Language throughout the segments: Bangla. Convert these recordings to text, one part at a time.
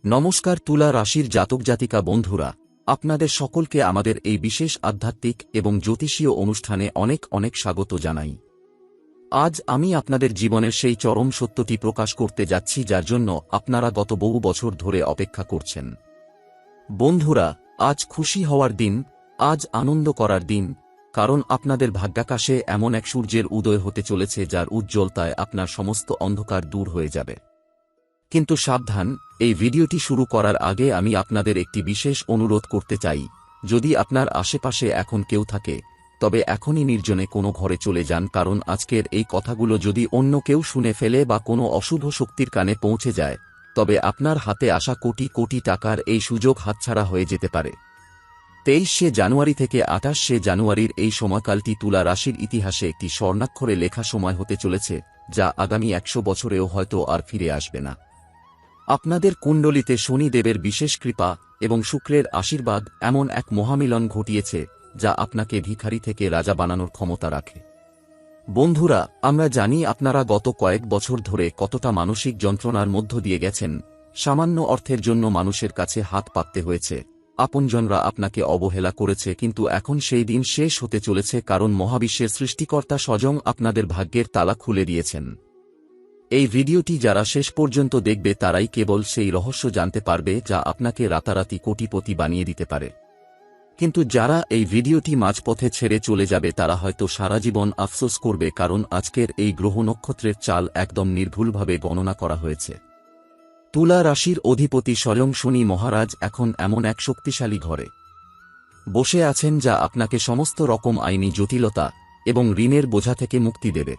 নমস্কার তুলা রাশির জাতক জাতিকা বন্ধুরা, আপনাদের সকলকে আমাদের এই বিশেষ আধ্যাত্মিক এবং জ্যোতিষীয় অনুষ্ঠানে অনেক অনেক স্বাগত জানাই। আজ আমি আপনাদের জীবনের সেই চরম সত্যটি প্রকাশ করতে যাচ্ছি যার জন্য আপনারা গত বহু বছর ধরে অপেক্ষা করছেন। বন্ধুরা, আজ খুশি হওয়ার দিন, আজ আনন্দ করার দিন, কারণ আপনাদের ভাগ্যাকাশে এমন এক সূর্যের উদয় হতে চলেছে যার উজ্জ্বলতায় আপনার সমস্ত অন্ধকার দূর হয়ে যাবে। কিন্তু সাবধান, এই ভিডিওটি শুরু করার আগে আমি আপনাদের একটি বিশেষ অনুরোধ করতে চাই। যদি আপনার আশেপাশে এখন কেউ থাকে, তবে এখনই নির্জনে কোনো ঘরে চলে যান, কারণ আজকের এই কথাগুলো যদি অন্য কেউ শুনে ফেলে বা কোনো অশুভ শক্তির কানে পৌঁছে যায়, তবে আপনার হাতে আসা কোটি কোটি টাকার এই সুযোগ হাতছাড়া হয়ে যেতে পারে। 23শে জানুয়ারি থেকে 28শে জানুয়ারির এই সময়কালটি তুলা রাশির ইতিহাসে একটি স্বর্ণাক্ষরে লেখা সময় হতে চলেছে, যা আগামী 100 বছরেও হয়তো আর ফিরে আসবে না। আপনাদের কুণ্ডলিতে শনিদেবের বিশেষ কৃপা এবং শুক্রের আশীর্বাদ এমন এক মহামিলন ঘটিয়েছে যা আপনাকে ভিখারি থেকে রাজা বানানোর ক্ষমতা রাখে। বন্ধুরা, আমরা জানি আপনারা গত কয়েক বছর ধরে কতটা মানসিক যন্ত্রণার মধ্য দিয়ে গেছেন। সামান্য অর্থের জন্য মানুষের কাছে হাত পাততে হয়েছে, আপনজনরা আপনাকে অবহেলা করেছে, কিন্তু এখন সেই দিন শেষ হতে চলেছে, কারণ মহাবিশ্বের সৃষ্টিকর্তা স্বয়ং আপনাদের ভাগ্যের তালা খুলে দিয়েছেন। এই ভিডিওটি যারা শেষ পর্যন্ত দেখবে তারাই কেবল সেই রহস্য জানতে পারবে যা আপনাকে রাতারাতি কোটিপতি বানিয়ে দিতে পারে। কিন্তু যারা এই ভিডিওটি মাঝপথে ছেড়ে চলে যাবে তারা হয়তো সারা জীবন আফসোস করবে, কারণ আজকের এই গ্রহ নক্ষত্রের চাল একদম নির্ভুলভাবে গণনা করা হয়েছে। তুলা রাশির অধিপতি স্বয়ং শনি মহারাজ এখন এমন এক শক্তিশালী ঘরে বসে আছেন যা আপনাকে সমস্ত রকম আইনি জটিলতা এবং ঋণের বোঝা থেকে মুক্তি দেবে।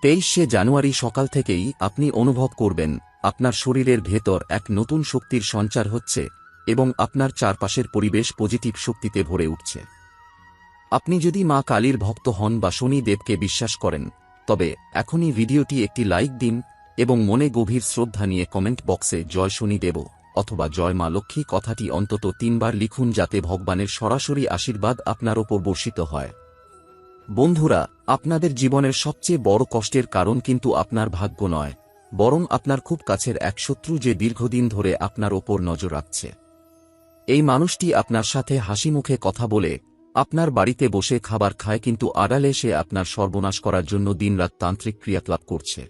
23শে জানুয়ারি সকাল থেকেই আপনি অনুভব করবেন আপনার শরীরের ভেতর এক নতুন শক্তির সঞ্চার হচ্ছে এবং আপনার চারপাশের পরিবেশ পজিটিভ শক্তিতে ভরে উঠছে। আপনি যদি মা কালীর ভক্ত হন বা শনি দেবকে বিশ্বাস করেন, তবে এখনই ভিডিওটি একটি লাইক দিন এবং মনে গভীর শ্রদ্ধা নিয়ে কমেন্ট বক্সে জয় শনি দেব অথবা জয় মা লক্ষ্মী কথাটি অন্তত 3 বার লিখুন, যাতে ভগবানের সরাসরি আশীর্বাদ আপনার ওপর বর্ষিত হয়। বন্ধুরা, আপনাদের জীবনের সবচেয়ে বড় কষ্টের কারণ কিন্তু আপনার ভাগ্য নয়, বরং আপনার খুব কাছের এক শত্রু যে দীর্ঘদিন ধরে আপনার ওপর নজর রাখছে। এই মানুষটি আপনার সাথে হাসিমুখে কথা বলে, আপনার বাড়িতে বসে খাবার খায়, কিন্তু আড়ালে সে আপনার সর্বনাশ করার জন্য দিনরাত তান্ত্রিক ক্রিয়াকলাপ করছে।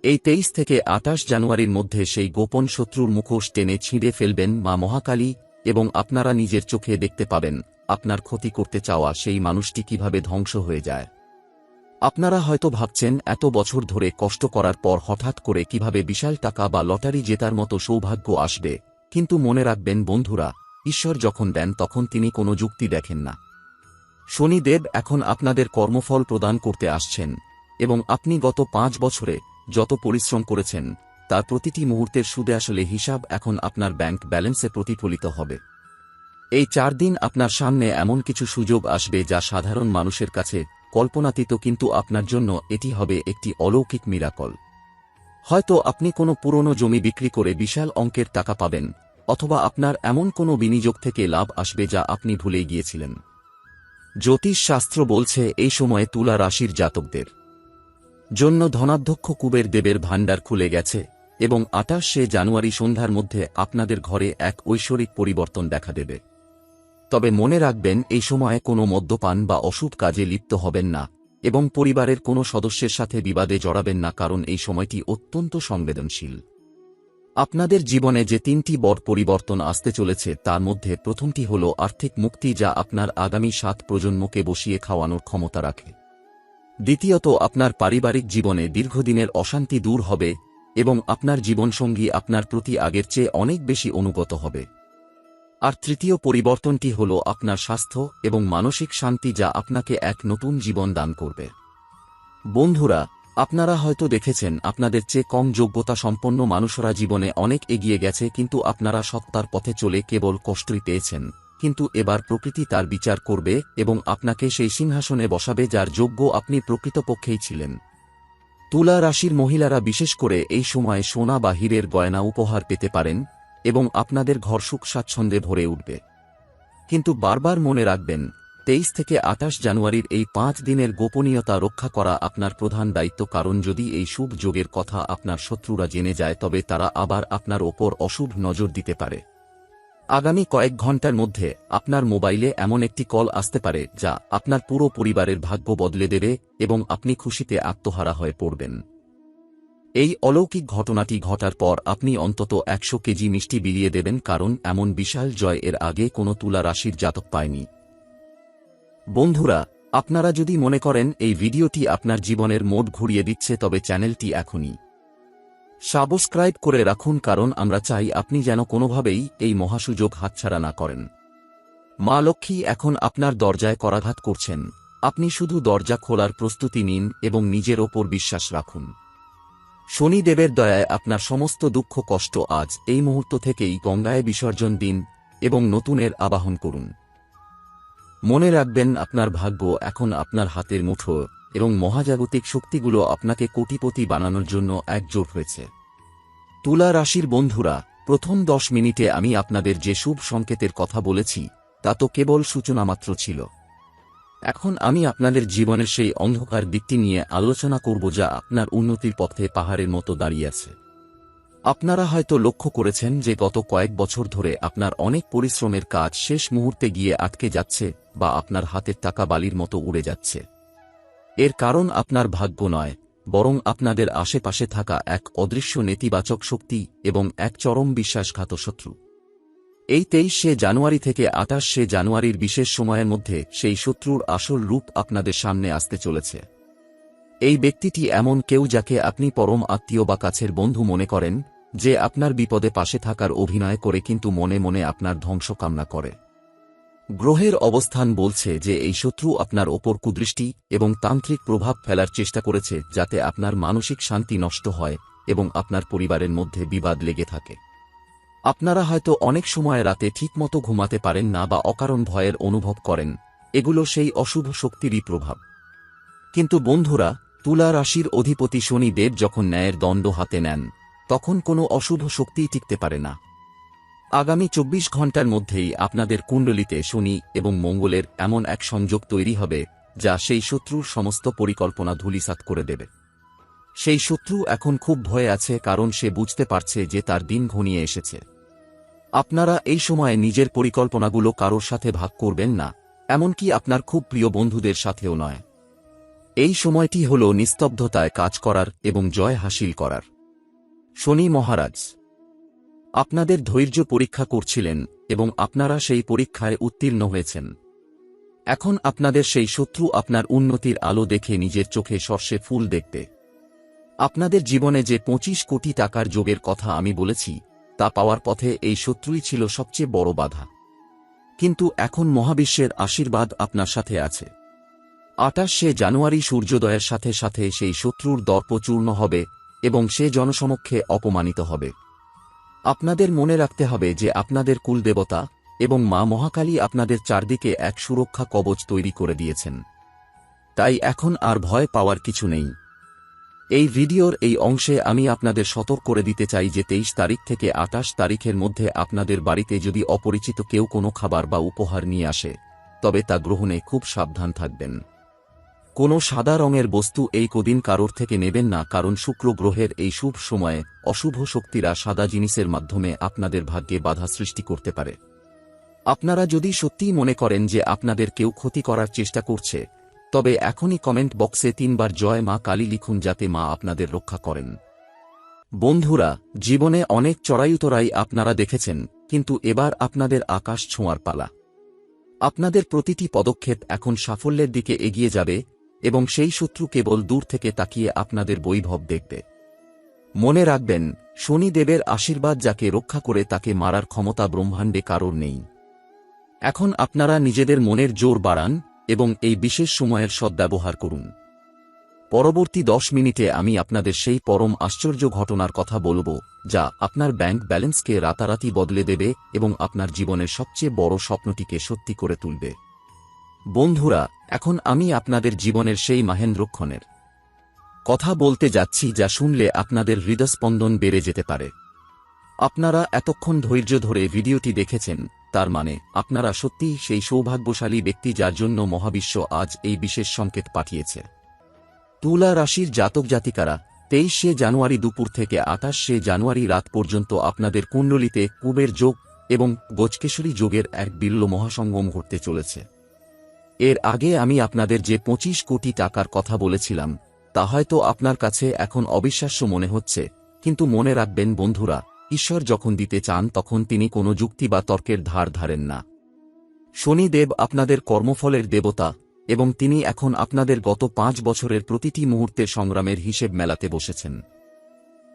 এই 23 থেকে 28 জানুয়ারির মধ্যে সেই গোপন শত্রুর মুখোশ টেনে ছিঁড়ে ফেলবেন মা মহাকালী, এবং আপনারা নিজের চোখে দেখতে পাবেন আপনার ক্ষতি করতে চাওয়া সেই মানুষটি কিভাবে ধ্বংস হয়ে যায়। আপনারা হয়তো ভাবছেন এত বছর ধরে কষ্ট করার পর হঠাৎ করে কিভাবে বিশাল টাকা বা লটারি জেতার মতো সৌভাগ্য আসবে, কিন্তু মনে রাখবেন বন্ধুরা, ঈশ্বর যখন দেন তখন তিনি কোনো যুক্তি দেখেন না। শনিদেব এখন আপনাদের কর্মফল প্রদান করতে আসছেন, এবং আপনি গত 5 বছরে যত পরিশ্রম করেছেন তার প্রতিটি মুহূর্তের সুদে আসলে হিসাব এখন আপনার ব্যাংক ব্যালেন্সে প্রতিফলিত হবে। এই 4 দিন আপনার সামনে এমন কিছু সুযোগ আসবে যা সাধারণ মানুষের কাছে কল্পনাতীত, কিন্তু আপনার জন্য এটি হবে একটি অলৌকিক মিরাকল। হয়তো আপনি কোনো পুরনো জমি বিক্রি করে বিশাল অঙ্কের টাকা পাবেন, অথবা আপনার এমন কোনো বিনিয়োগ থেকে লাভ আসবে যা আপনি ভুলেই গিয়েছিলেন। জ্যোতিষ শাস্ত্র বলছে এই সময়ে তুলা রাশির জাতকদের জন্য ধনাধ্যক্ষ কুবের দেবের ভাণ্ডার খুলে গেছে, এবং 28শে জানুয়ারি সন্ধ্যার মধ্যে আপনাদের ঘরে এক ঐশ্বরিক পরিবর্তন দেখা দেবে। তবে মনে রাখবেন, এই সময়ে কোনো মদ্যপান বা অশুভ কাজে লিপ্ত হবেন না, এবং পরিবারের কোনো সদস্যের সাথে বিবাদে জড়াবেন না, কারণ এই সময়টি অত্যন্ত সংবেদনশীল। আপনাদের জীবনে যে 3টি বড় পরিবর্তন আসতে চলেছে তার মধ্যে প্রথমটি হল আর্থিক মুক্তি, যা আপনার আগামী 7 প্রজন্মকে বসিয়ে খাওয়ানোর ক্ষমতা রাখে। দ্বিতীয়ত, আপনার পারিবারিক জীবনে দীর্ঘদিনের অশান্তি দূর হবে এবং আপনার জীবনসঙ্গী আপনার প্রতি আগের চেয়ে অনেক বেশি অনুগত হবে। আর তৃতীয় পরিবর্তনটি হল আপনার স্বাস্থ্য এবং মানসিক শান্তি, যা আপনাকে এক নতুন জীবন দান করবে। বন্ধুরা, আপনারা হয়তো দেখেছেন আপনাদের চেয়ে কম যোগ্যতা সম্পন্ন মানুষরা জীবনে অনেক এগিয়ে গেছে, কিন্তু আপনারা সত্তার পথে চলে কেবল কষ্টই পেয়েছেন। কিন্তু এবার প্রকৃতি তার বিচার করবে এবং আপনাকে সেই সিংহাসনে বসাবে যার যোগ্য আপনি প্রকৃতপক্ষেই ছিলেন। তুলা রাশির মহিলারা বিশেষ করে এই সময়ে সোনা বা হীরের গয়না উপহার পেতে পারেন, এবং আপনাদের ঘর সুখ স্বাচ্ছন্দ্যে ভরে উঠবে। কিন্তু বারবার মনে রাখবেন, 23 থেকে 28 জানুয়ারির এই 5 দিনের গোপনীয়তা রক্ষা করা আপনার প্রধান দায়িত্ব, কারণ যদি এই শুভ যোগের কথা আপনার শত্রুরা জেনে যায় তবে তারা আবার আপনার ওপর অশুভ নজর দিতে পারে। আগামী কয়েক ঘন্টার মধ্যে আপনার মোবাইলে এমন একটি কল আসতে পারে যা আপনার পুরো পরিবারের ভাগ্য বদলে দেবে এবং আপনি খুশিতে আত্মহারা হয়ে পড়বেন। এই অলৌকিক ঘটনাটি ঘটার পর আপনি অন্তত 100 কেজি মিষ্টি বিলিয়ে দেবেন, কারণ এমন বিশাল জয় এর আগে কোনো তুলা রাশির জাতক পায়নি। বন্ধুরা, আপনারা যদি মনে করেন এই ভিডিওটি আপনার জীবনের মোড় ঘুরিয়ে দিচ্ছে তবে চ্যানেলটি এখনই সাবস্ক্রাইব করে রাখুন, কারণ আমরা চাই আপনি যেন কোনোভাবেই এই মহাসুযোগ হাতছাড়া না করেন। মা লক্ষ্মী এখন আপনার দরজায় করাঘাত করছেন, আপনি শুধু দরজা খোলার প্রস্তুতি নিন এবং নিজের ওপর বিশ্বাস রাখুন। শনিদেবের দয়ায় আপনার সমস্ত দুঃখ কষ্ট আজ এই মুহূর্ত থেকেই গঙ্গায় বিসর্জন দিন এবং নতুনের আবাহন করুন। মনে রাখবেন, আপনার ভাগ্য এখন আপনার হাতের মুঠো এবং মহাজাগতিক শক্তিগুলো আপনাকে কোটিপতি বানানোর জন্য একজোট হয়েছে। তুলা রাশির বন্ধুরা, প্রথম 10 মিনিটে আমি আপনাদের যে শুভ সংকেতের কথা বলেছি তা তো কেবল সূচনামাত্র ছিল। এখন আমি আপনাদের জীবনের সেই অন্ধকার দিকটি নিয়ে আলোচনা করব যা আপনার উন্নতির পথে পাহাড়ের মতো দাঁড়িয়ে আছে। আপনারা হয়তো লক্ষ্য করেছেন যে গত কয়েক বছর ধরে আপনার অনেক পরিশ্রমের কাজ শেষ মুহূর্তে গিয়ে আটকে যাচ্ছে বা আপনার হাতের টাকা বালির মতো উড়ে যাচ্ছে। এর কারণ আপনার ভাগ্য নয়, বরং আপনাদের আশেপাশে থাকা এক অদৃশ্য নেতিবাচক শক্তি এবং এক চরম বিশ্বাসঘাত শত্রু। এই 23শে জানুয়ারি থেকে 28শে জানুয়ারির বিশেষ সময়ের মধ্যে সেই শত্রুর আসল রূপ আপনাদের সামনে আসতে চলেছে। এই ব্যক্তিটি এমন কেউ যাকে আপনি পরম আত্মীয় বা কাছের বন্ধু মনে করেন, যে আপনার বিপদে পাশে থাকার অভিনয় করে কিন্তু মনে মনে আপনার ধ্বংস কামনা করে। গ্রহের অবস্থান বলছে যে এই শত্রু আপনার ওপর কুদৃষ্টি এবং তান্ত্রিক প্রভাব ফেলার চেষ্টা করেছে, যাতে আপনার মানসিক শান্তি নষ্ট হয় এবং আপনার পরিবারের মধ্যে বিবাদ লেগে থাকে। আপনারা হয়তো অনেক সময় রাতে ঠিকমতো ঘুমাতে পারেন না বা অকারণ ভয়ের অনুভব করেন, এগুলো সেই অশুভ শক্তিরই প্রভাব। কিন্তু বন্ধুরা, তুলা রাশির অধিপতি শনি দেব যখন ন্যায়ের দণ্ড হাতে নেন তখন কোনো অশুভ শক্তিই টিকতে পারে না। আগামী 24 ঘণ্টার মধ্যেই আপনাদের কুণ্ডলিতে শনি এবং মঙ্গলের এমন এক সংযোগ তৈরি হবে যা সেই শত্রুর সমস্ত পরিকল্পনা ধূলিসাৎ করে দেবে। সেই শত্রু এখন খুব ভয়ে আছে, কারণ সে বুঝতে পারছে যে তার দিন ঘনিয়ে এসেছে। আপনারা এই সময়ে নিজের পরিকল্পনাগুলো কারোর সাথে ভাগ করবেন না, এমনকি আপনার খুব প্রিয় বন্ধুদের সাথেও নয়। এই সময়টি হল নিস্তব্ধতায় কাজ করার এবং জয় হাসিল করার। শনি মহারাজ আপনাদের ধৈর্য পরীক্ষা করছিলেন এবং আপনারা সেই পরীক্ষায় উত্তীর্ণ হয়েছেন। এখন আপনাদের সেই শত্রু আপনার উন্নতির আলো দেখে নিজের চোখে সর্ষে ফুল দেখবে। আপনাদের জীবনে যে 25 কোটি টাকার যোগের কথা আমি বলেছি তা পাওয়ার পথে এই শত্রুই ছিল সবচেয়ে বড় বাধা। কিন্তু এখন মহাবিশ্বের আশীর্বাদ আপনার সাথে আছে। 28শে জানুয়ারি সূর্যোদয়ের সাথে সাথে সেই শত্রুর দর্প চূর্ণ হবে এবং সে জনসমক্ষে অপমানিত হবে। আপনাদের মনে রাখতে হবে যে আপনাদের কুলদেবতা এবং মা মহাকালী আপনাদের চারদিকে এক সুরক্ষা কবচ তৈরি করে দিয়েছেন। তাই এখন আর ভয় পাওয়ার কিছু নেই। এই ভিডিওর এই অংশে আমি আপনাদের সতর্ক করে দিতে চাই যে 23 তারিখ থেকে 28 তারিখের মধ্যে আপনাদের বাড়িতে যদি অপরিচিত কেউ কোনো খাবার বা উপহার নিয়ে আসে তবে তা গ্রহণে খুব সাবধান থাকবেন। কোনো সাদা রঙের বস্তু এই কদিন কারোর থেকে নেবেন না, কারণ শুক্র গ্রহের এই শুভ সময়ে অশুভ শক্তিরা সাদা জিনিসের মাধ্যমে আপনাদের ভাগ্যে বাধা সৃষ্টি করতে পারে। আপনারা যদি সত্যিই মনে করেন যে আপনাদের কেউ ক্ষতি করার চেষ্টা করছে তবে এখনই কমেন্ট বক্সে 3 বার জয় মা কালী লিখুন, যাতে মা আপনাদের রক্ষা করেন। বন্ধুরা, জীবনে অনেক চড়াই-উতরাই আপনারা দেখেছেন, কিন্তু এবার আপনাদের আকাশ ছোঁয়ার পালা। আপনাদের প্রতিটি পদক্ষেপ এখন সাফল্যের দিকে এগিয়ে যাবে এবং সেই শত্রু কেবল দূর থেকে তাকিয়ে আপনাদের বৈভব দেখবে। মনে রাখবেন, শনি দেবের আশীর্বাদ যাকে রক্ষা করে তাকে মারার ক্ষমতা ব্রহ্মাণ্ডে কারোর নেই। এখন আপনারা নিজেদের মনের জোর বাড়ান এবং এই বিশেষ সময়ের সদ্ব্যবহার করুন। পরবর্তী 10 মিনিটে আমি আপনাদের সেই পরম আশ্চর্য ঘটনার কথা বলবো যা আপনার ব্যাংক ব্যালেন্সকে রাতারাতি বদলে দেবে এবং আপনার জীবনের সবচেয়ে বড় স্বপ্নটিকে সত্যি করে তুলবে। বন্ধুরা, এখন আমি আপনাদের জীবনের সেই মাহেন্দ্রক্ষণের কথা বলতে যাচ্ছি যা শুনলে আপনাদের হৃদস্পন্দন বেড়ে যেতে পারে। আপনারা এতক্ষণ ধৈর্য ধরে ভিডিওটি দেখেছেন তার মানে আপনারা সত্যিই সেই সৌভাগ্যশালী ব্যক্তি যার জন্য মহাবিশ্ব আজ এই বিশেষ সংকেত পাঠিয়েছে। তুলা রাশির জাতক জাতিকারা 23শে জানুয়ারি দুপুর থেকে 28শে জানুয়ারি রাত পর্যন্ত আপনাদের কুণ্ডলিতে কুবের যোগ এবং গজকেশরী যোগের এক বিরল মহাসঙ্গম ঘটতে চলেছে। এর আগে আমি আপনাদের যে 25 কোটি টাকার কথা বলেছিলাম তা হয়তো আপনার কাছে এখন অবিশ্বাস্য মনে হচ্ছে, কিন্তু মনে রাখবেন বন্ধুরা, ঈশ্বর যখন দিতে চান তখন তিনি কোনো যুক্তি বা তর্কের ধার ধারেন না। শনিদেব আপনাদের কর্মফলের দেবতা এবং তিনি এখন আপনাদের গত 5 বছরের প্রতিটি মুহূর্তের সংগ্রামের হিসেব মেলাতে বসেছেন।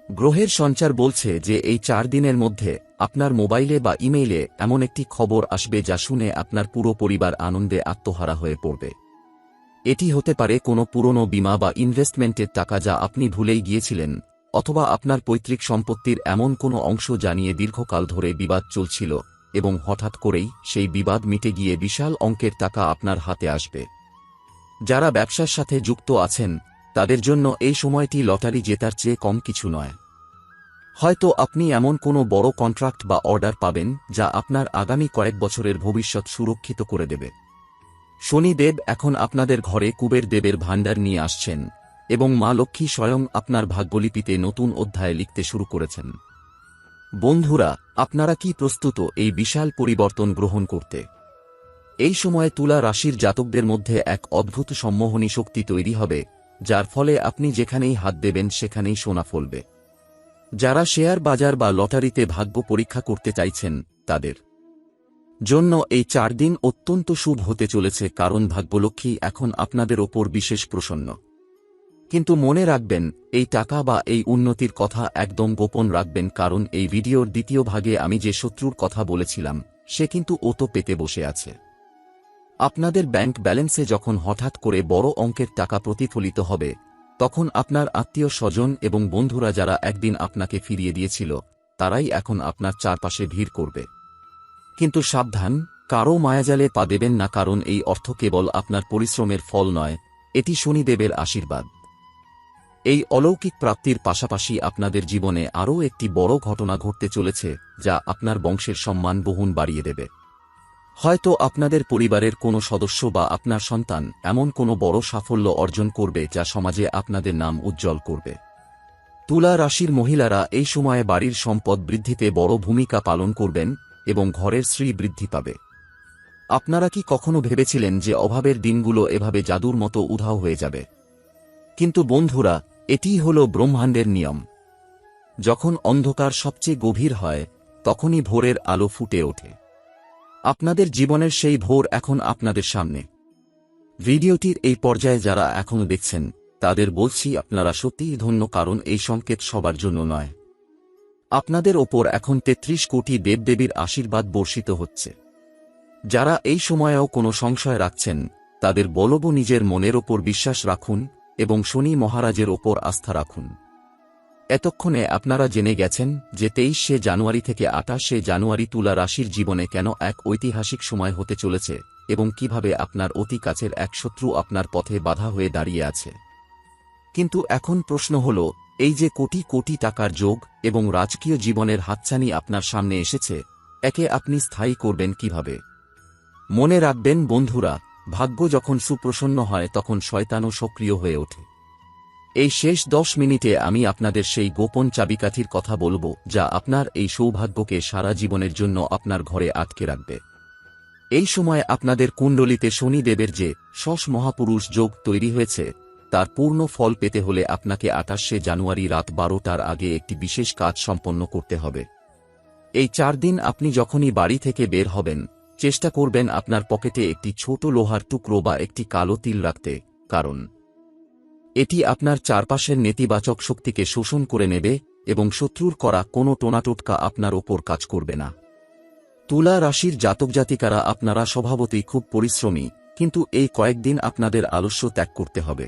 গ্রহের সঞ্চার বলছে যে এই 4 দিনের মধ্যে আপনার মোবাইলে বা ইমেইলে এমন একটি খবর আসবে যা শুনে আপনার পুরো পরিবার আনন্দে আত্মহারা হয়ে পড়বে। এটি হতে পারে কোনো পুরনো বীমা বা ইনভেস্টমেন্টের টাকা যা আপনি ভুলেই গিয়েছিলেন, অথবা আপনার পৈতৃক সম্পত্তির এমন কোনো অংশ যা নিয়ে দীর্ঘকাল ধরে বিবাদ চলছিল এবং হঠাৎ করেই সেই বিবাদ মিটে গিয়ে বিশাল অঙ্কের টাকা আপনার হাতে আসবে। যারা ব্যবসার সাথে যুক্ত আছেন তাদের জন্য এই সময়টি লটারি জেতার চেয়ে কম কিছু নয়। হয়তো আপনি এমন কোনো বড় কন্ট্রাক্ট বা অর্ডার পাবেন যা আপনার আগামী কয়েক বছরের ভবিষ্যৎ সুরক্ষিত করে দেবে। শনিদেব এখন আপনাদের ঘরে কুবের দেবের ভাণ্ডার নিয়ে আসছেন এবং মা লক্ষ্মী স্বয়ং আপনার ভাগ্যলিপিতে নতুন অধ্যায় লিখতে শুরু করেছেন। বন্ধুরা, আপনারা কি প্রস্তুত এই বিশাল পরিবর্তন গ্রহণ করতে? এই সময়ে তুলা রাশির জাতকদের মধ্যে এক অদ্ভুত সম্মোহনী শক্তি তৈরি হবে, যার ফলে আপনি যেখানেই হাত দেবেন সেখানেই সোনা ফলবে। যারা শেয়ার বাজার বা লটারিতে ভাগ্য পরীক্ষা করতে চাইছেন তাদের জন্য এই 4 দিন অত্যন্ত শুভ হতে চলেছে, কারণ ভাগ্যলক্ষ্মী এখন আপনাদের ওপর বিশেষ প্রসন্ন। কিন্তু মনে রাখবেন, এই টাকা বা এই উন্নতির কথা একদম গোপন রাখবেন, কারণ এই ভিডিওর দ্বিতীয় ভাগে আমি যে শত্রুর কথা বলেছিলাম সে কিন্তু ও তো পেতে বসে আছে। আপনাদের ব্যাংক ব্যালেন্সে যখন হঠাৎ করে বড় অঙ্কের টাকা প্রতিফলিত হবে, তখন আপনার আত্মীয় স্বজন এবং বন্ধুরা যারা একদিন আপনাকে ফিরিয়ে দিয়েছিল তারাই এখন আপনার চারপাশে ভিড় করবে। কিন্তু সাবধান, কারও মায়াজালে পা দেবেন না, কারণ এই অর্থ কেবল আপনার পরিশ্রমের ফল নয়, এটি শনিদেবের আশীর্বাদ। এই অলৌকিক প্রাপ্তির পাশাপাশি আপনাদের জীবনে আরও একটি বড় ঘটনা ঘটতে চলেছে যা আপনার বংশের সম্মান বহুগুণ বাড়িয়ে দেবে। হয়তো আপনাদের পরিবারের কোনো সদস্য বা আপনার সন্তান এমন কোনো বড় সাফল্য অর্জন করবে যা সমাজে আপনাদের নাম উজ্জ্বল করবে। তুলা রাশির মহিলারা এই সময়ে বাড়ির সম্পদ বৃদ্ধিতে বড় ভূমিকা পালন করবেন এবং ঘরের শ্রী বৃদ্ধি পাবে। আপনারা কি কখনো ভেবেছিলেন যে অভাবের দিনগুলো এভাবে জাদুর মতো উধাও হয়ে যাবে? কিন্তু বন্ধুরা, এটিই হল ব্রহ্মাণ্ডের নিয়ম। যখন অন্ধকার সবচেয়ে গভীর হয় তখনই ভোরের আলো ফুটে ওঠে। আপনাদের জীবনের সেই ভোর এখন আপনাদের সামনে। ভিডিওটির এই পর্যায়ে যারা এখনো দেখছেন তাদের বলছি, আপনারা সত্যিই ধন্য, কারণ এই সংকেত সবার জন্য নয়। আপনাদের ওপর এখন 33 কোটি দেবদেবীর আশীর্বাদ বর্ষিত হচ্ছে। যারা এই সময়েও কোনো সংশয় রাখছেন তাদের বলবো, নিজের মনের ওপর বিশ্বাস রাখুন এবং শনি মহারাজের ওপর আস্থা রাখুন। এতক্ষণে আপনারা জেনে গেছেন যে 23শে জানুয়ারি থেকে 28শে জানুয়ারি তুলা রাশির জীবনে কেন এক ঐতিহাসিক সময় হতে চলেছে এবং কিভাবে আপনার অতি কাছের এক শত্রু আপনার পথে বাধা হয়ে দাঁড়িয়ে আছে। কিন্তু এখন প্রশ্ন হল, এই যে কোটি কোটি টাকার যোগ এবং রাজকীয় জীবনের হাতছানি আপনার সামনে এসেছে, একে আপনি স্থায়ী করবেন কিভাবে? মনে রাখবেন বন্ধুরা, ভাগ্য যখন সুপ্রসন্ন হয় তখন শয়তানও সক্রিয় হয়ে ওঠে। এই শেষ 10 মিনিটে আমি আপনাদের সেই গোপন চাবিকাঠির কথা বলবো যা আপনার এই সৌভাগ্যকে সারা জীবনের জন্য আপনার ঘরে আটকে রাখবে। এই সময় আপনাদের কুণ্ডলিতে শনিদেবের যে শশ মহাপুরুষ যোগ তৈরি হয়েছে তার পূর্ণ ফল পেতে হলে আপনাকে 28শে জানুয়ারি রাত 12টার আগে একটি বিশেষ কাজ সম্পন্ন করতে হবে। এই 4 দিন আপনি যখনই বাড়ি থেকে বের হবেন, চেষ্টা করবেন আপনার পকেটে একটি ছোট লোহার টুকরো বা একটি কালো তিল রাখতে, কারণ এটি আপনার চারপাশের নেতিবাচক শক্তিকে শোষণ করে নেবে এবং শত্রুর করা কোনো টোনাটোটকা আপনার ওপর কাজ করবে না। তুলা রাশির জাতক জাতিকারা আপনারা স্বভাবতই খুব পরিশ্রমী, কিন্তু এই কয়েকদিন আপনাদের আলস্য ত্যাগ করতে হবে।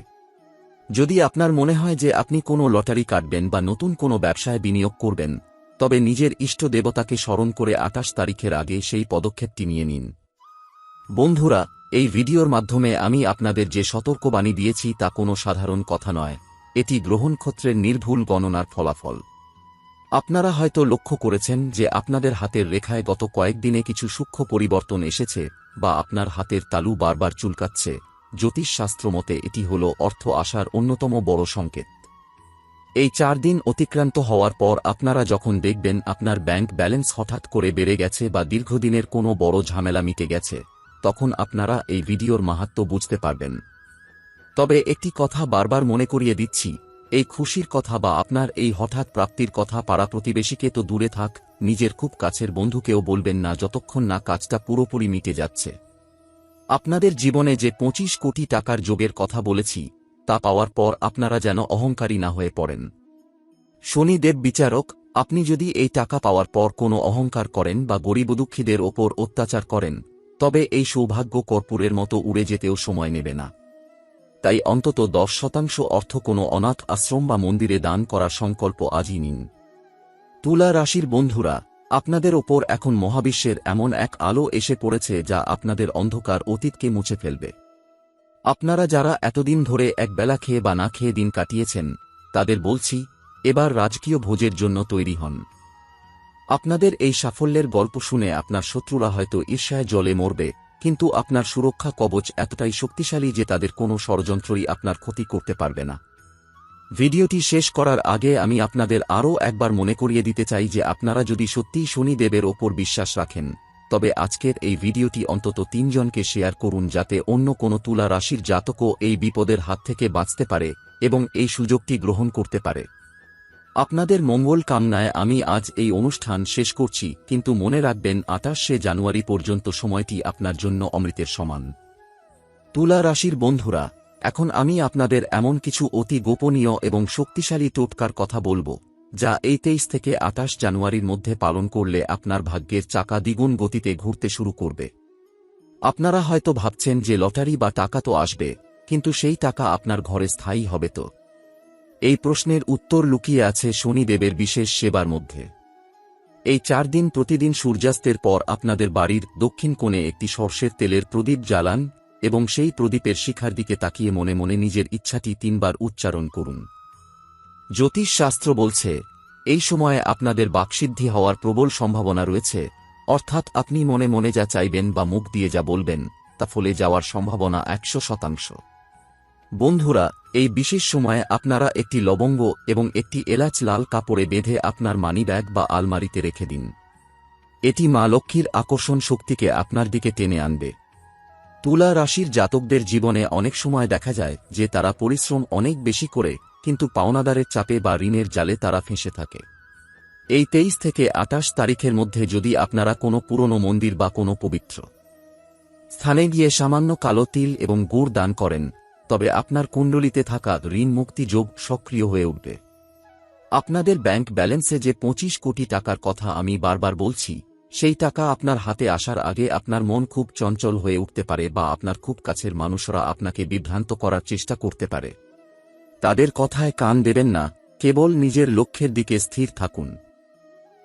যদি আপনার মনে হয় যে আপনি কোনো লটারি কাটবেন বা নতুন কোনো ব্যবসায় বিনিয়োগ করবেন, তবে নিজের ইষ্ট দেবতাকে স্মরণ করে 28 তারিখের আগে সেই পদক্ষেপটি নিয়ে নিন। বন্ধুরা, এই ভিডিওর মাধ্যমে আমি আপনাদের যে সতর্কবাণী দিয়েছি তা কোনো সাধারণ কথা নয়, এটি গ্রহনক্ষত্রের নির্ভুল গণনার ফলাফল। আপনারা হয়তো লক্ষ্য করেছেন যে আপনাদের হাতের রেখায় গত কয়েকদিনে কিছু সূক্ষ্ম পরিবর্তন এসেছে বা আপনার হাতের তালু বারবার চুলকাচ্ছে। জ্যোতিষশাস্ত্র মতে এটি হল অর্থ আসার অন্যতম বড় সংকেত। এই 4 দিন অতিক্রান্ত হওয়ার পর আপনারা যখন দেখবেন আপনার ব্যাংক ব্যালেন্স হঠাৎ করে বেড়ে গেছে বা দীর্ঘদিনের কোনো বড় ঝামেলা মিটে গেছে, তখন আপনারা এই ভিডিওর মাহাত্ম্য বুঝতে পারবেন। তবে একটি কথা বারবার মনে করিয়ে দিচ্ছি, এই খুশির কথা বা আপনার এই হঠাৎ প্রাপ্তির কথা পাড়া প্রতিবেশীকে তো দূরে থাক, নিজের খুব কাছের বন্ধুকেও বলবেন না যতক্ষণ না কাজটা পুরোপুরি মিটে যাচ্ছে। আপনাদের জীবনে যে 25 কোটি টাকার যোগের কথা বলেছি, তা পাওয়ার পর আপনারা যেন অহংকারী না হয়ে পড়েন। শনি দেব বিচারক, আপনি যদি এই টাকা পাওয়ার পর কোনো অহংকার করেন বা গরিব দুঃখীদের ওপর অত্যাচার করেন, তবে এই সৌভাগ্য কর্পূরের মতো উড়ে যেতেও সময় নেবে না। তাই অন্তত 10% অর্থ কোনো অনাথ আশ্রম বা মন্দিরে দান করার সংকল্প আজই নিন। তুলা রাশির বন্ধুরা, আপনাদের ওপর এখন মহাবিশ্বের এমন এক আলো এসে পড়েছে যা আপনাদের অন্ধকার অতীতকে মুছে ফেলবে। আপনারা যারা এতদিন ধরে একবেলা খেয়ে বা না খেয়ে দিন কাটিয়েছেন, তাদের বলছি, এবার রাজকীয় ভোজের জন্য তৈরি হন। আপনাদের এই সাফল্যের গল্প শুনে আপনার শত্রুরা হয়তো ঈর্ষায় জ্বলে মরবে, কিন্তু আপনার সুরক্ষা কবচ এতটাই শক্তিশালী যে তাদের কোনো ষড়যন্ত্রই আপনার ক্ষতি করতে পারবে না। ভিডিওটি শেষ করার আগে আমি আপনাদের আরও একবার মনে করিয়ে দিতে চাই যে আপনারা যদি সত্যিই শনি দেবের ওপর বিশ্বাস রাখেন, তবে আজকের এই ভিডিওটি অন্তত 3 জনকে শেয়ার করুন যাতে অন্য কোনো তুলা রাশির জাতকও এই বিপদের হাত থেকে বাঁচতে পারে এবং এই সুযোগটি গ্রহণ করতে পারে। আপনাদের মঙ্গল কামনায় আমি আজ এই অনুষ্ঠান শেষ করছি, কিন্তু মনে রাখবেন 28শে জানুয়ারি পর্যন্ত সময়টি আপনার জন্য অমৃতের সমান। তুলা রাশির বন্ধুরা, এখন আমি আপনাদের এমন কিছু অতি গোপনীয় এবং শক্তিশালী টোটকার কথা বলবো, যা এই 23 থেকে 28 জানুয়ারির মধ্যে পালন করলে আপনার ভাগ্যের চাকা দ্বিগুণ গতিতে ঘুরতে শুরু করবে। আপনারা হয়তো ভাবছেন যে লটারি বা টাকা তো আসবে, কিন্তু সেই টাকা আপনার ঘরে স্থায়ী হবে তো? এই প্রশ্নের উত্তর লুকিয়ে আছে শনিদেবের বিশেষ সেবার মধ্যে। এই 4 দিন প্রতিদিন সূর্যাস্তের পর আপনাদের বাড়ির দক্ষিণ কোণে একটি সর্ষের তেলের প্রদীপ জ্বালান এবং সেই প্রদীপের শিখার দিকে তাকিয়ে মনে মনে নিজের ইচ্ছাটি 3 বার উচ্চারণ করুন। জ্যোতিষশাস্ত্র বলছে, এই সময়ে আপনাদের বাকসিদ্ধি হওয়ার প্রবল সম্ভাবনা রয়েছে, অর্থাৎ আপনি মনে মনে যা চাইবেন বা মুখ দিয়ে যা বলবেন তা ফলে যাওয়ার সম্ভাবনা 100%। বন্ধুরা, এই বিশেষ সময়ে আপনারা একটি লবঙ্গ এবং একটি এলাচ লাল কাপড়ে বেঁধে আপনার মানিব্যাগ বা আলমারিতে রেখে দিন। এটি মা লক্ষ্মীর আকর্ষণ শক্তিকে আপনার দিকে টেনে আনবে। তুলা রাশির জাতকদের জীবনে অনেক সময় দেখা যায় যে তারা পরিশ্রম অনেক বেশি করে, কিন্তু পাওনাদারের চাপে বা ঋণের জালে তারা ফেঁসে থাকে। এই 23 থেকে 28 তারিখের মধ্যে যদি আপনারা কোনো পুরনো মন্দির বা কোনো পবিত্র স্থানে গিয়ে সামান্য কালো তিল এবং গুড় দান করেন, তবে আপনার কুণ্ডলিতে থাকা ঋণ মুক্তি যোগ সক্রিয় হয়ে উঠবে। আপনাদের ব্যাংক ব্যালেন্সে যে 25 কোটি টাকার কথা আমি বারবার বলছি, সেই টাকা আপনার হাতে আসার আগে আপনার মন খুব চঞ্চল হয়ে উঠতে পারে বা আপনার খুব কাছের মানুষরা আপনাকে বিভ্রান্ত করার চেষ্টা করতে পারে। তাদের কথায় কান দেবেন না, কেবল নিজের লক্ষ্যের দিকে স্থির থাকুন।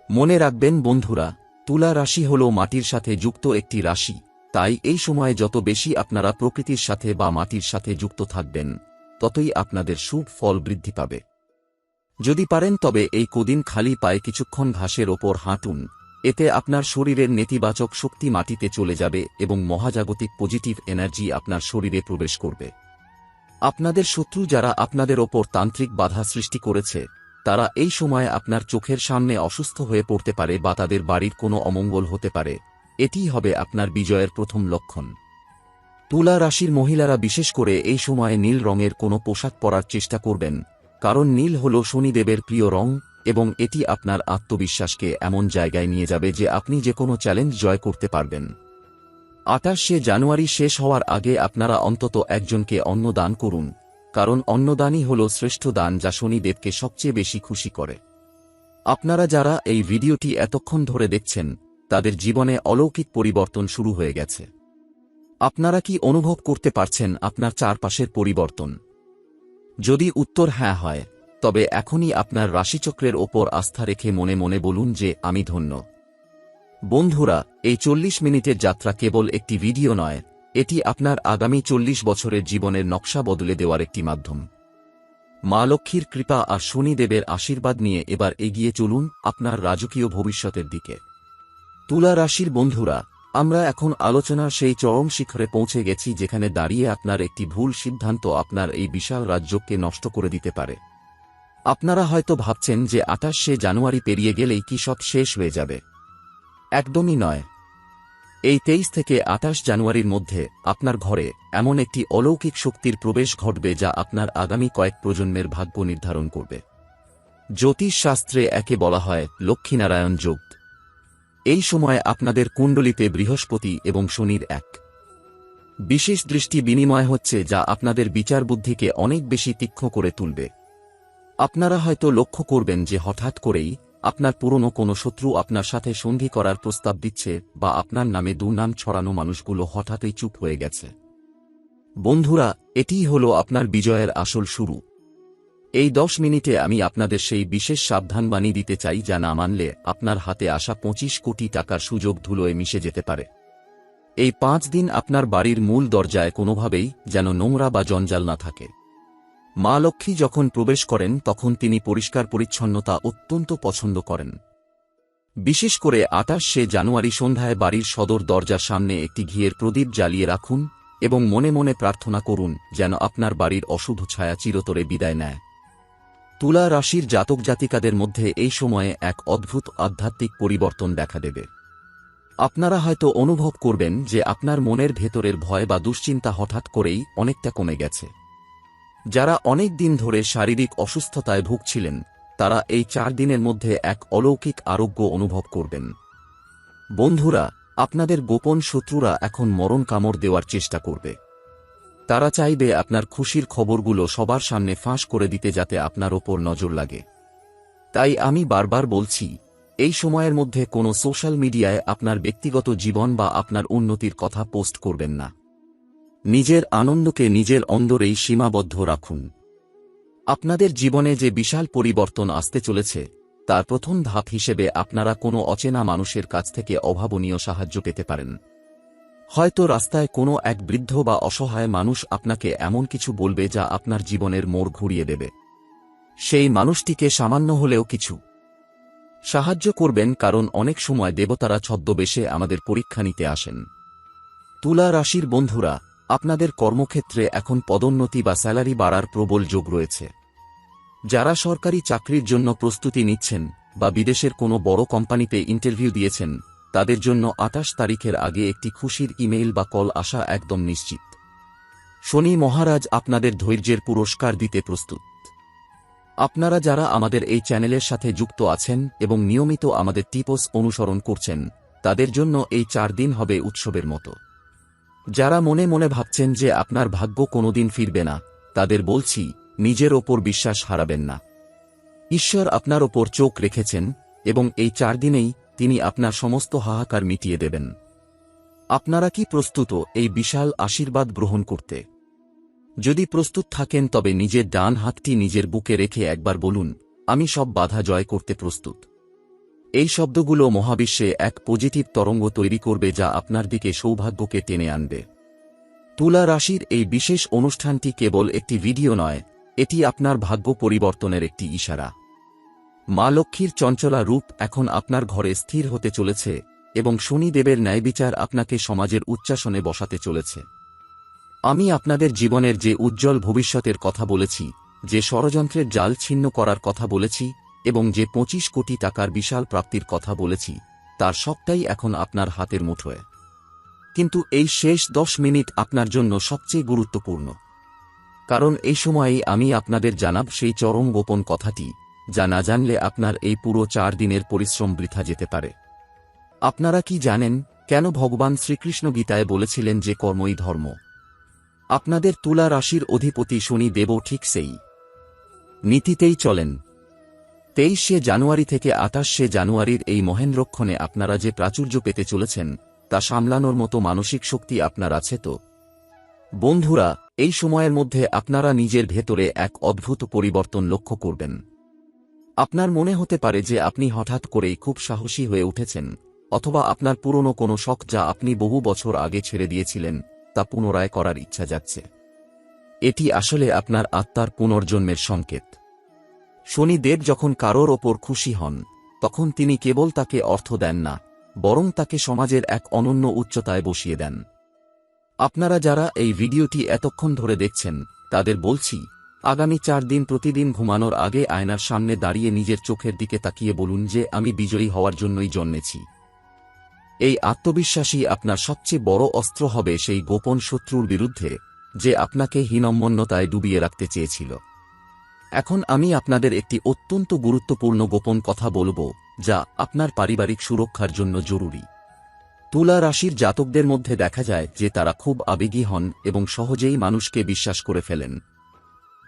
মনে রাখবেন বন্ধুরা, তুলা রাশি হল মাটির সাথে যুক্ত একটি রাশি, তাই এই সময়ে যত বেশি আপনারা প্রকৃতির সাথে বা মাটির সাথে যুক্ত থাকবেন, ততই আপনাদের শুভ ফল বৃদ্ধি পাবে। যদি পারেন তবে এই কদিন খালি পায়ে কিছুক্ষণ ঘাসের ওপর হাঁটুন, এতে আপনার শরীরের নেতিবাচক শক্তি মাটিতে চলে যাবে এবং মহাজাগতিক পজিটিভ এনার্জি আপনার শরীরে প্রবেশ করবে। আপনাদের শত্রু যারা আপনাদের ওপর তান্ত্রিক বাধা সৃষ্টি করেছে, তারা এই সময়ে আপনার চোখের সামনে অসুস্থ হয়ে পড়তে পারে বা তাদের বাড়ির কোনো অমঙ্গল হতে পারে। এটিই হবে আপনার বিজয়ের প্রথম লক্ষণ। তুলা রাশির মহিলারা বিশেষ করে এই সময়ে নীল রঙের কোনো পোশাক পরার চেষ্টা করবেন, কারণ নীল হল শনিদেবের প্রিয় রং এবং এটি আপনার আত্মবিশ্বাসকে এমন জায়গায় নিয়ে যাবে যে আপনি যে কোনো চ্যালেঞ্জ জয় করতে পারবেন। 28শে জানুয়ারি শেষ হওয়ার আগে আপনারা অন্তত একজনকে অন্ন দান করুন, কারণ অন্নদানই হল শ্রেষ্ঠ দান যা শনিদেবকে সবচেয়ে বেশি খুশি করে। আপনারা যারা এই ভিডিওটি এতক্ষণ ধরে দেখছেন, তাদের জীবনে অলৌকিক পরিবর্তন শুরু হয়ে গেছে। আপনারা কি অনুভব করতে পারছেন আপনার চারপাশের পরিবর্তন? যদি উত্তর হ্যাঁ হয়, তবে এখনই আপনার রাশিচক্রের ওপর আস্থা রেখে মনে মনে বলুন যে আমি ধন্য। বন্ধুরা, এই 40 মিনিটের যাত্রা কেবল একটি ভিডিও নয়, এটি আপনার আগামী 40 বছরের জীবনের নকশা বদলে দেওয়ার একটি মাধ্যম। মা লক্ষ্মীর কৃপা আর শনিদেবের আশীর্বাদ নিয়ে এবার এগিয়ে চলুন আপনার রাজকীয় ভবিষ্যতের দিকে। তুলা রাশির বন্ধুরা, আমরা এখন আলোচনার সেই চরম শিখরে পৌঁছে গেছি যেখানে দাঁড়িয়ে আপনার একটি ভুল সিদ্ধান্ত আপনার এই বিশাল রাজ্যকে নষ্ট করে দিতে পারে। আপনারা হয়তো ভাবছেন যে 28শে জানুয়ারি পেরিয়ে গেলেই কি সব শেষ হয়ে যাবে। একদমই নয়। এই 23 থেকে 28 জানুয়ারির মধ্যে আপনার ঘরে এমন একটি অলৌকিক শক্তির প্রবেশ ঘটবে যা আপনার আগামী কয়েক প্রজন্মের ভাগ্য নির্ধারণ করবে। জ্যোতিষ শাস্ত্রে একে বলা হয় লক্ষ্মীনারায়ণ যোগ। এই সময় আপনাদের কুণ্ডলিতে বৃহস্পতি এবং শনির এক বিশেষ দৃষ্টি বিনিময় হচ্ছে যা আপনাদের বিচার বুদ্ধিকে অনেক বেশি তীক্ষ্ণ করে তুলবে। আপনারা হয়তো লক্ষ্য করবেন যে হঠাৎ করেই আপনার পুরনো কোনো শত্রু আপনার সাথে সন্ধি করার প্রস্তাব দিচ্ছে বা আপনার নামে দুর্নাম ছড়ানো মানুষগুলো হঠাৎই চুপ হয়ে গেছে। বন্ধুরা, এটিই হলো আপনার বিজয়ের আসল শুরু। এই 10 মিনিটে আমি আপনাদের সেই বিশেষ সাবধানবাণী দিতে চাই যা না মানলে আপনার হাতে আসা 25 কোটি টাকার সুযোগ ধুলোয় মিশে যেতে পারে। এই 5 দিন আপনার বাড়ির মূল দরজায় কোনোভাবেই যেন নোংরা বা জঞ্জাল না থাকে। মা লক্ষ্মী যখন প্রবেশ করেন তখন তিনি পরিষ্কার পরিচ্ছন্নতা অত্যন্ত পছন্দ করেন। বিশেষ করে 28শে জানুয়ারি সন্ধ্যায় বাড়ির সদর দরজার সামনে একটি ঘিয়ের প্রদীপ জ্বালিয়ে রাখুন এবং মনে মনে প্রার্থনা করুন যেন আপনার বাড়ির অশুভ ছায়া চিরতরে বিদায় নেয়। তুলা রাশির জাতক জাতিকাদের মধ্যে এই সময়ে এক অদ্ভুত আধ্যাত্মিক পরিবর্তন দেখা দেবে। আপনারা হয়তো অনুভব করবেন যে আপনার মনের ভেতরের ভয় বা দুশ্চিন্তা হঠাৎ করেই অনেকটা কমে গেছে। যারা অনেক দিন ধরে শারীরিক অসুস্থতায় ভুগছিলেন তারা এই 4 দিনের মধ্যে এক অলৌকিক আরোগ্য অনুভব করবেন। বন্ধুরা, আপনাদের গোপন শত্রুরা এখন মরণ কামড় দেওয়ার চেষ্টা করবে। তারা চাইবে আপনার খুশির খবরগুলো সবার সামনে ফাঁস করে দিতে যাতে আপনার ওপর নজর লাগে। তাই আমি বারবার বলছি, এই সময়ের মধ্যে কোনো সোশ্যাল মিডিয়ায় আপনার ব্যক্তিগত জীবন বা আপনার উন্নতির কথা পোস্ট করবেন না। নিজের আনন্দকে নিজের অন্দরেই সীমাবদ্ধ রাখুন। আপনাদের জীবনে যে বিশাল পরিবর্তন আসতে চলেছে তার প্রথম ধাপ হিসেবে আপনারা কোনো অচেনা মানুষের কাছ থেকে অভাবনীয় সাহায্য পেতে পারেন। হয়তো রাস্তায় কোনো এক বৃদ্ধ বা অসহায় মানুষ আপনাকে এমন কিছু বলবে যা আপনার জীবনের মোড় ঘুরিয়ে দেবে। সেই মানুষটিকে সামান্য হলেও কিছু সাহায্য করবেন, কারণ অনেক সময় দেবতারা ছদ্মবেশে আমাদের পরীক্ষা নিতে আসেন। তুলা রাশির বন্ধুরা, আপনাদের কর্মক্ষেত্রে এখন পদোন্নতি বা স্যালারি বাড়ার প্রবল যোগ রয়েছে। যারা সরকারি চাকরির জন্য প্রস্তুতি নিচ্ছেন বা বিদেশের কোনো বড় কোম্পানিতে ইন্টারভিউ দিয়েছেন তাদের জন্য 28 তারিখের আগে একটি খুশির ইমেইল বা কল আসা একদম নিশ্চিত। শনি মহারাজ আপনাদের ধৈর্যের পুরস্কার দিতে প্রস্তুত। আপনারা যারা আমাদের এই চ্যানেলের সাথে যুক্ত আছেন এবং নিয়মিত আমাদের টিপস অনুসরণ করছেন তাদের জন্য এই 4 দিন হবে উৎসবের মতো। যারা মনে মনে ভাবছেন যে আপনার ভাগ্য কোনোদিন ফিরবে না তাদের বলছি, নিজের ওপর বিশ্বাস হারাবেন না। ঈশ্বর আপনার ওপর চোখ রেখেছেন এবং এই 4 দিনেই তিনি আপনার সমস্ত হাহাকার মিটিয়ে দেবেন। আপনারা কি প্রস্তুত এই বিশাল আশীর্বাদ গ্রহণ করতে? যদি প্রস্তুত থাকেন তবে নিজের ডান হাতটি নিজের বুকে রেখে একবার বলুন, আমি সব বাধা জয় করতে প্রস্তুত। এই শব্দগুলো মহাবিশ্বে এক পজিটিভ তরঙ্গ তৈরি করবে যা আপনার দিকে সৌভাগ্যকে টেনে আনবে। তুলা রাশির এই বিশেষ অনুষ্ঠানটি কেবল একটি ভিডিও নয়, এটি আপনার ভাগ্য পরিবর্তনের একটি ইশারা। মা লক্ষ্মীর চঞ্চলা রূপ এখন আপনার ঘরে স্থির হতে চলেছে এবং শনিদেবের ন্যায়বিচার আপনাকে সমাজের উচ্চাসনে বসাতে চলেছে। আমি আপনাদের জীবনের যে উজ্জ্বল ভবিষ্যতের কথা বলেছি, যে ষড়যন্ত্রের জাল ছিন্ন করার কথা বলেছি এবং যে 25 কোটি টাকার বিশাল প্রাপ্তির কথা বলেছি তার সবটাই এখন আপনার হাতের মুঠোয়। কিন্তু এই শেষ 10 মিনিট আপনার জন্য সবচেয়ে গুরুত্বপূর্ণ, কারণ এই সময়েই আমি আপনাদের জানাব সেই চরম গোপন কথাটি যা না জানলে আপনার এই পুরো 4 দিনের পরিশ্রম বৃথা যেতে পারে। আপনারা কি জানেন কেন ভগবান শ্রীকৃষ্ণ গীতায় বলেছিলেন যে কর্মই ধর্ম? আপনাদের তুলা রাশির অধিপতি শনি দেবও ঠিক সেই নীতিতেই চলেন। 23শে জানুয়ারি থেকে 28শে জানুয়ারির এই মহেন্দ্রক্ষণে আপনারা যে প্রাচুর্য পেতে চলেছেন তা সামলানোর মতো মানসিক শক্তি আপনার আছে তো? বন্ধুরা, এই সময়ের মধ্যে আপনারা নিজের ভেতরে এক অদ্ভুত পরিবর্তন লক্ষ্য করবেন। আপনার মনে হতে পারে যে আপনি হঠাৎ করেই খুব সাহসী হয়ে উঠেছেন, অথবা আপনার পুরনো কোনো শখ যা আপনি বহু বছর আগে ছেড়ে দিয়েছিলেন তা পুনরায় করার ইচ্ছা যাচ্ছে। এটি আসলে আপনার আত্মার পুনর্জন্মের সংকেত। শনিদেব যখন কারোর ওপর খুশি হন, তখন তিনি কেবল তাকে অর্থ দেন না, বরং তাকে সমাজের এক অনন্য উচ্চতায় বসিয়ে দেন। আপনারা যারা এই ভিডিওটি এতক্ষণ ধরে দেখছেন, তাদের বলছি, আগামী 4 দিন প্রতিদিন ঘুমানোর আগে আয়নার সামনে দাঁড়িয়ে নিজের চোখের দিকে তাকিয়ে বলুন যে আমি বিজয়ী হওয়ার জন্যই জন্মেছি। এই আত্মবিশ্বাসই আপনার সবচেয়ে বড় অস্ত্র হবে সেই গোপন শত্রুর বিরুদ্ধে, যে আপনাকে হীনম্মন্যতায় ডুবিয়ে রাখতে চেয়েছিল। এখন আমি আপনাদের একটি অত্যন্ত গুরুত্বপূর্ণ গোপন কথা বলবো, যা আপনার পারিবারিক সুরক্ষার জন্য জরুরি। তুলা রাশির জাতকদের মধ্যে দেখা যায় যে তারা খুব আবেগী হন এবং সহজেই মানুষকে বিশ্বাস করে ফেলেন।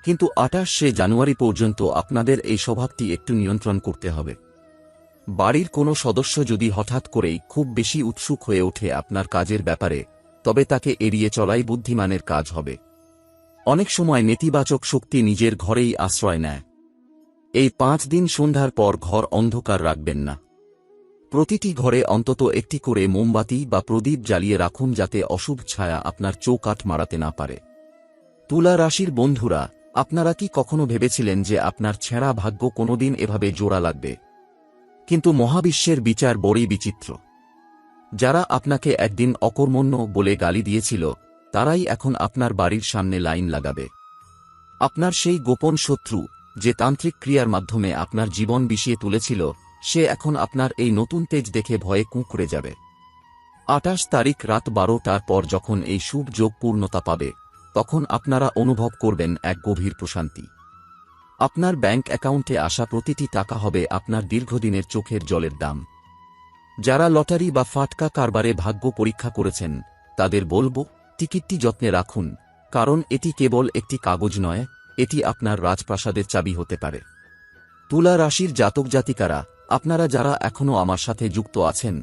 কিন্তু 28শে জানুয়ারি পর্যন্ত আপনাদের এই স্বভাবটি একটু নিয়ন্ত্রণ করতে হবে। বাড়ির কোনো সদস্য যদি হঠাৎ করেই খুব বেশি উৎসুক হয়ে ওঠে আপনার কাজের ব্যাপারে, তবে তাকে এড়িয়ে চলাই বুদ্ধিমানের কাজ হবে। অনেক সময় নেতিবাচক শক্তি নিজের ঘরেই আশ্রয় নেয়। এই 5 দিন সন্ধ্যার পর ঘর অন্ধকার রাখবেন না। প্রতিটি ঘরে অন্তত একটি করে মোমবাতি বা প্রদীপ জ্বালিয়ে রাখুন, যাতে অশুভ ছায়া আপনার চৌকাঠ মারাতে না পারে। তুলা রাশির বন্ধুরা, আপনারা কি কখনো ভেবেছিলেন যে আপনার ছেঁড়া ভাগ্য কোনোদিন এভাবে জোড়া লাগবে? কিন্তু মহাবিশ্বের বিচার বড়ই বিচিত্র। যারা আপনাকে একদিন অকর্মণ্য বলে গালি দিয়েছিল, তারাই এখন আপনার বাড়ির সামনে লাইন লাগাবে। আপনার সেই গোপন শত্রু, যে তান্ত্রিক ক্রিয়ার মাধ্যমে আপনার জীবন বিষিয়ে তুলেছিল, সে এখন আপনার এই নতুন তেজ দেখে ভয়ে কুঁকড়ে যাবে। 28 তারিখ রাত 12টার পর যখন এই শুভ যোগ পূর্ণতা পাবে, তখন আপনারা অনুভব করবেন এক গভীর প্রশান্তি। আপনার ব্যাংক অ্যাকাউন্টে আসা প্রতিটি টাকা হবে আপনার দীর্ঘদিনের চোখের জলের দাম। যারা লটারি বা ফাটকা কারবারে ভাগ্য পরীক্ষা করেছেন, তাদের বলবো, টিকিটটি যত্নে রাখুন, কারণ এটি কেবল একটি কাগজ নয়, এটি আপনার রাজপ্রাসাদের চাবি হতে পারে। তুলা রাশির জাতক জাতিকারা, আপনারা যারা এখনও আমার সাথে যুক্ত আছেন,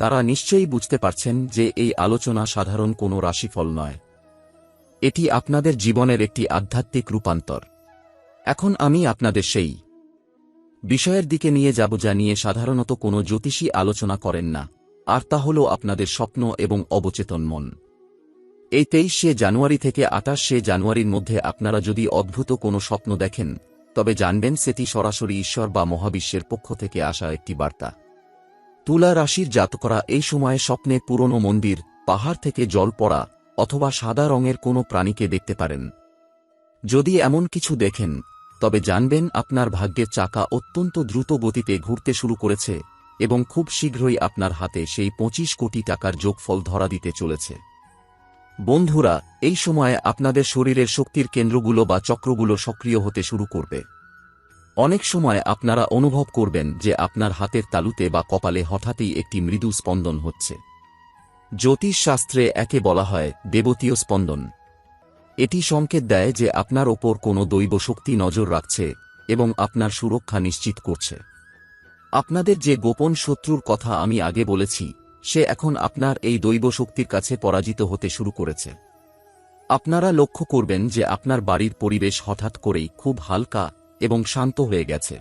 তারা নিশ্চয়ই বুঝতে পারছেন যে এই আলোচনা সাধারণ কোনো রাশিফল নয়। এটি আপনাদের জীবনের একটি আধ্যাত্মিক রূপান্তর। এখন আমি আপনাদের সেই বিষয়ের দিকে নিয়ে যাব যা নিয়ে সাধারণত কোনো জ্যোতিষী আলোচনা করেন না, আর তা হল আপনাদের স্বপ্ন এবং অবচেতন মন। এই 23শে জানুয়ারি থেকে 28শে জানুয়ারির মধ্যে আপনারা যদি অদ্ভুত কোনো স্বপ্ন দেখেন, তবে জানবেন সেটি সরাসরি ঈশ্বর বা মহাবিশ্বের পক্ষ থেকে আসা একটি বার্তা। তুলা রাশির জাতকরা এই সময়ে স্বপ্নে পুরনো মন্দির, পাহাড় থেকে জল পড়া অথবা সাদা রঙের কোনো প্রাণীকে দেখতে পারেন। যদি এমন কিছু দেখেন, তবে জানবেন আপনার ভাগ্যের চাকা অত্যন্ত দ্রুত গতিতে ঘুরতে শুরু করেছে এবং খুব শীঘ্রই আপনার হাতে সেই 25 কোটি টাকার যোগফল ধরা দিতে চলেছে। বন্ধুরা, এই সময়ে আপনাদের শরীরের শক্তির কেন্দ্রগুলো বা চক্রগুলো সক্রিয় হতে শুরু করবে। অনেক সময় আপনারা অনুভব করবেন যে আপনার হাতের তালুতে বা কপালে হঠাৎই একটি মৃদু স্পন্দন হচ্ছে। জ্যোতিষ শাস্ত্রে একে বলা হয় দেবতীয় স্পন্দন। এটি সংকেত দেয় যে আপনার ওপর কোনো দৈব শক্তি নজর রাখছে এবং আপনার সুরক্ষা নিশ্চিত করছে। আপনাদের যে গোপন শত্রুর কথা আমি আগে বলেছি, সে এখন আপনার এই দৈব শক্তির কাছে পরাজিত হতে শুরু করেছে। আপনারা লক্ষ্য করবেন যে আপনার বাড়ির পরিবেশ হঠাৎ করেই খুব হালকা এবং শান্ত হয়ে গেছে।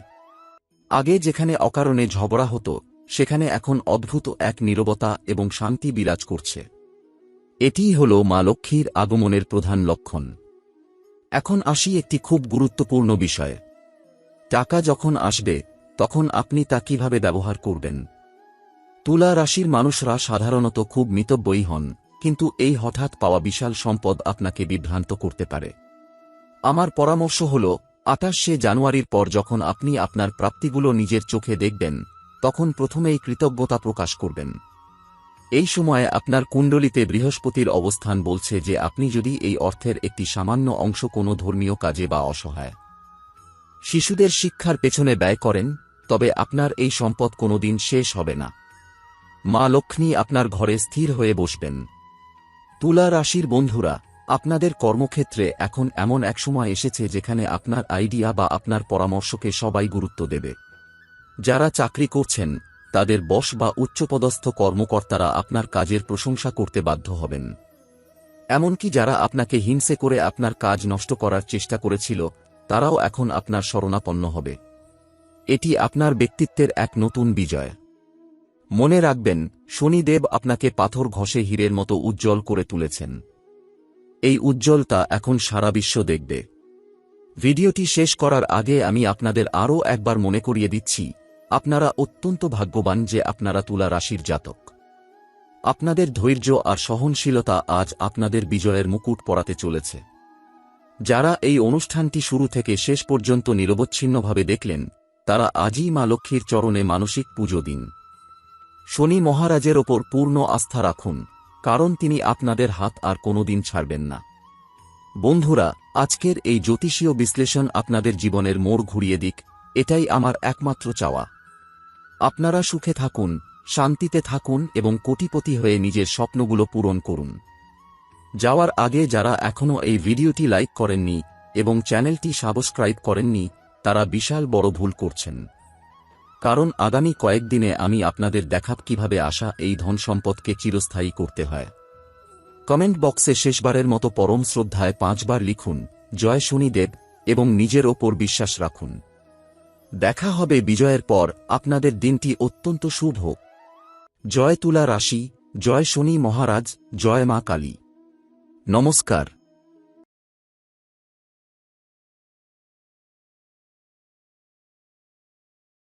আগে যেখানে অকারণে ঝগড়া হতো, সেখানে এখন অদ্ভুত এক নীরবতা এবং শান্তি বিরাজ করছে। এটিই হল মা লক্ষ্মীর আগমনের প্রধান লক্ষণ। এখন আসি একটি খুব গুরুত্বপূর্ণ বিষয়ে। টাকা যখন আসবে, তখন আপনি তা কিভাবে ব্যবহার করবেন? তুলা রাশির মানুষরা সাধারণত খুব মিতব্যয়ী হন, কিন্তু এই হঠাৎ পাওয়া বিশাল সম্পদ আপনাকে বিভ্রান্ত করতে পারে। আমার পরামর্শ হল, 28শে জানুয়ারির পর যখন আপনি আপনার প্রাপ্তিগুলো নিজের চোখে দেখবেন, তখন প্রথমেই কৃতজ্ঞতা প্রকাশ করবেন। এই সময়ে আপনার কুণ্ডলিতে বৃহস্পতির অবস্থান বলছে যে আপনি যদি এই অর্থের একটি সামান্য অংশ কোনো ধর্মীয় কাজে বা অসহায় শিশুদের শিক্ষার পেছনে ব্যয় করেন, তবে আপনার এই সম্পদ কোনোদিন শেষ হবে না। মা লক্ষ্মী আপনার ঘরে স্থির হয়ে বসবেন। তুলা রাশির বন্ধুরা, আপনাদের কর্মক্ষেত্রে এখন এমন এক সময় এসেছে যেখানে আপনার আইডিয়া বা আপনার পরামর্শকে সবাই গুরুত্ব দেবে। যারা চাকরি করছেন, তাদের বস বা উচ্চপদস্থ কর্মকর্তারা আপনার কাজের প্রশংসা করতে বাধ্য হবেন। এমনকি যারা আপনাকে হিংসে করে আপনার কাজ নষ্ট করার চেষ্টা করেছিল, তারাও এখন আপনার শরণাপন্ন হবে। এটি আপনার ব্যক্তিত্বের এক নতুন বিজয়। মনে রাখবেন, শনিদেব আপনাকে পাথর ঘষে হীরের মতো উজ্জ্বল করে তুলেছেন। এই উজ্জ্বলতা এখন সারা বিশ্ব দেখবে। ভিডিওটি শেষ করার আগে আমি আপনাদের আরও একবার মনে করিয়ে দিচ্ছি, আপনারা অত্যন্ত ভাগ্যবান যে আপনারা তুলা রাশির জাতক। আপনাদের ধৈর্য আর সহনশীলতা আজ আপনাদের বিজয়ের মুকুট পরাতে চলেছে। যারা এই অনুষ্ঠানটি শুরু থেকে শেষ পর্যন্ত নিরবচ্ছিন্নভাবে দেখলেন, তারা আজই মা লক্ষ্মীর চরণে মানসিক পুজো দিন। শনি মহারাজের ওপর পূর্ণ আস্থা রাখুন, কারণ তিনি আপনাদের হাত আর কোনোদিন ছাড়বেন না। বন্ধুরা, আজকের এই জ্যোতিষীয় বিশ্লেষণ আপনাদের জীবনের মোড় ঘুরিয়ে দিক, এটাই আমার একমাত্র চাওয়া। আপনারা সুখে থাকুন, শান্তিতে থাকুন এবং কোটিপতি হয়ে নিজের স্বপ্নগুলো পূরণ করুন। যাওয়ার আগে যারা এখনও এই ভিডিওটি লাইক করেননি এবং চ্যানেলটি সাবস্ক্রাইব করেননি, তারা বিশাল বড় ভুল করছেন। কারণ আগামী কয়েকদিনে আমি আপনাদের দেখাব কিভাবে আসা এই ধন সম্পদকে চিরস্থায়ী করতে হয়। কমেন্ট বক্সে শেষবারের মতো পরম শ্রদ্ধায় 5 বার লিখুন, জয় শনিদেব, এবং নিজের ওপর বিশ্বাস রাখুন। দেখা হবে বিজয়ের পর। আপনাদের দিনটি অত্যন্ত শুভ হোক। জয় তুলা রাশি, জয় শনি মহারাজ, জয় মা কালী। নমস্কার।